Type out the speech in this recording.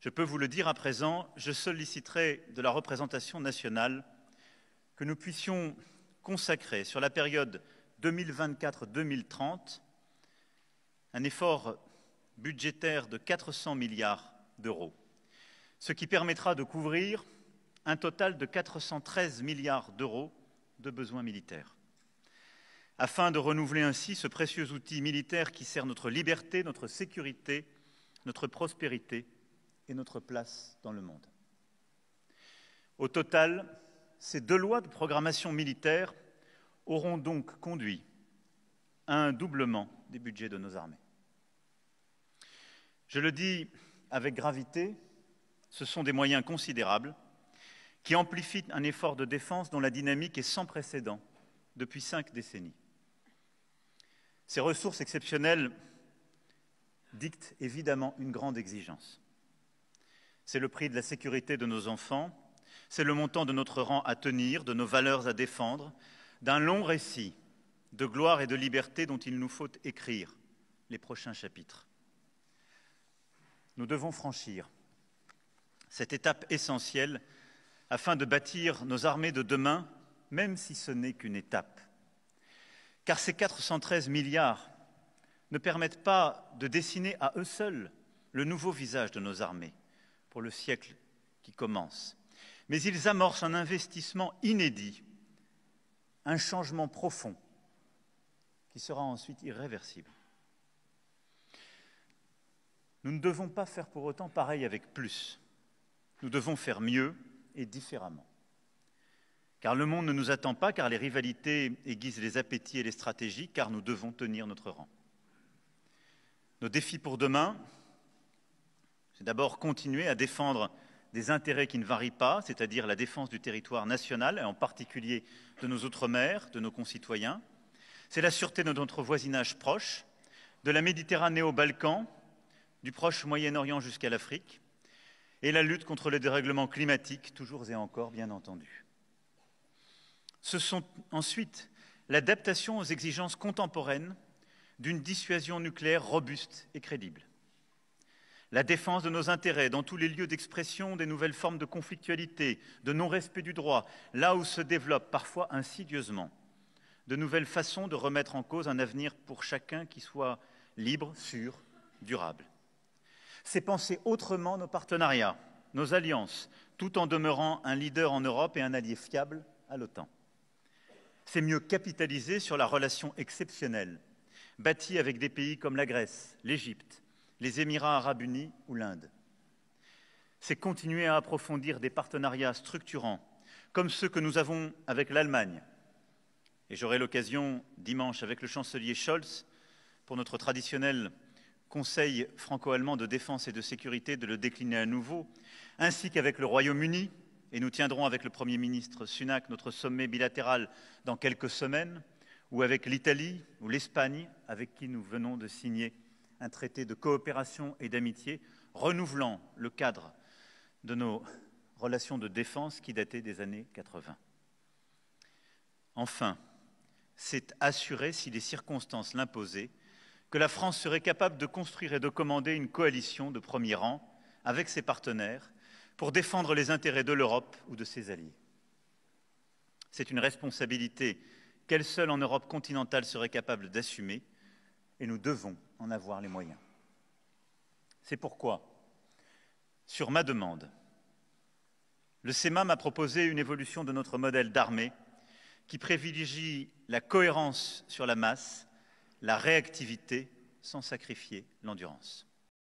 Je peux vous le dire à présent, je solliciterai de la représentation nationale que nous puissions consacrer sur la période 2024-2030 un effort budgétaire de 400 milliards d'euros, ce qui permettra de couvrir un total de 413 milliards d'euros de besoins militaires, afin de renouveler ainsi ce précieux outil militaire qui sert notre liberté, notre sécurité, notre prospérité et notre place dans le monde. Au total, ces deux lois de programmation militaire auront donc conduit à un doublement des budgets de nos armées. Je le dis avec gravité, ce sont des moyens considérables qui amplifient un effort de défense dont la dynamique est sans précédent depuis 5 décennies. Ces ressources exceptionnelles dictent évidemment une grande exigence. C'est le prix de la sécurité de nos enfants, c'est le montant de notre rang à tenir, de nos valeurs à défendre, d'un long récit de gloire et de liberté dont il nous faut écrire les prochains chapitres. Nous devons franchir cette étape essentielle afin de bâtir nos armées de demain, même si ce n'est qu'une étape. Car ces 413 milliards ne permettent pas de dessiner à eux seuls le nouveau visage de nos armées pour le siècle qui commence. Mais ils amorcent un investissement inédit, un changement profond qui sera ensuite irréversible. Nous ne devons pas faire pour autant pareil avec plus. Nous devons faire mieux et différemment. Car le monde ne nous attend pas, car les rivalités aiguisent les appétits et les stratégies, car nous devons tenir notre rang. Nos défis pour demain, c'est d'abord continuer à défendre des intérêts qui ne varient pas, c'est-à-dire la défense du territoire national, et en particulier de nos outre-mer, de nos concitoyens. C'est la sûreté de notre voisinage proche, de la Méditerranée aux Balkans, du proche Moyen-Orient jusqu'à l'Afrique, et la lutte contre le dérèglement climatique, toujours et encore, bien entendu. Ce sont ensuite l'adaptation aux exigences contemporaines d'une dissuasion nucléaire robuste et crédible. La défense de nos intérêts dans tous les lieux d'expression des nouvelles formes de conflictualité, de non-respect du droit, là où se développent parfois insidieusement de nouvelles façons de remettre en cause un avenir pour chacun qui soit libre, sûr, durable. C'est penser autrement nos partenariats, nos alliances, tout en demeurant un leader en Europe et un allié fiable à l'OTAN. C'est mieux capitaliser sur la relation exceptionnelle, bâtie avec des pays comme la Grèce, l'Égypte, les Émirats arabes unis ou l'Inde. C'est continuer à approfondir des partenariats structurants, comme ceux que nous avons avec l'Allemagne. Et j'aurai l'occasion, dimanche, avec le chancelier Scholz, pour notre traditionnel Conseil franco-allemand de défense et de sécurité, de le décliner à nouveau, ainsi qu'avec le Royaume-Uni, et nous tiendrons avec le Premier ministre Sunak notre sommet bilatéral dans quelques semaines, ou avec l'Italie ou l'Espagne, avec qui nous venons de signer un traité de coopération et d'amitié, renouvelant le cadre de nos relations de défense qui dataient des années 80. Enfin, c'est assurer, si les circonstances l'imposaient, que la France serait capable de construire et de commander une coalition de premier rang avec ses partenaires pour défendre les intérêts de l'Europe ou de ses alliés. C'est une responsabilité qu'elle seule en Europe continentale serait capable d'assumer et nous devons en avoir les moyens. C'est pourquoi, sur ma demande, le CEMA m'a proposé une évolution de notre modèle d'armée qui privilégie la cohérence sur la masse, la réactivité sans sacrifier l'endurance.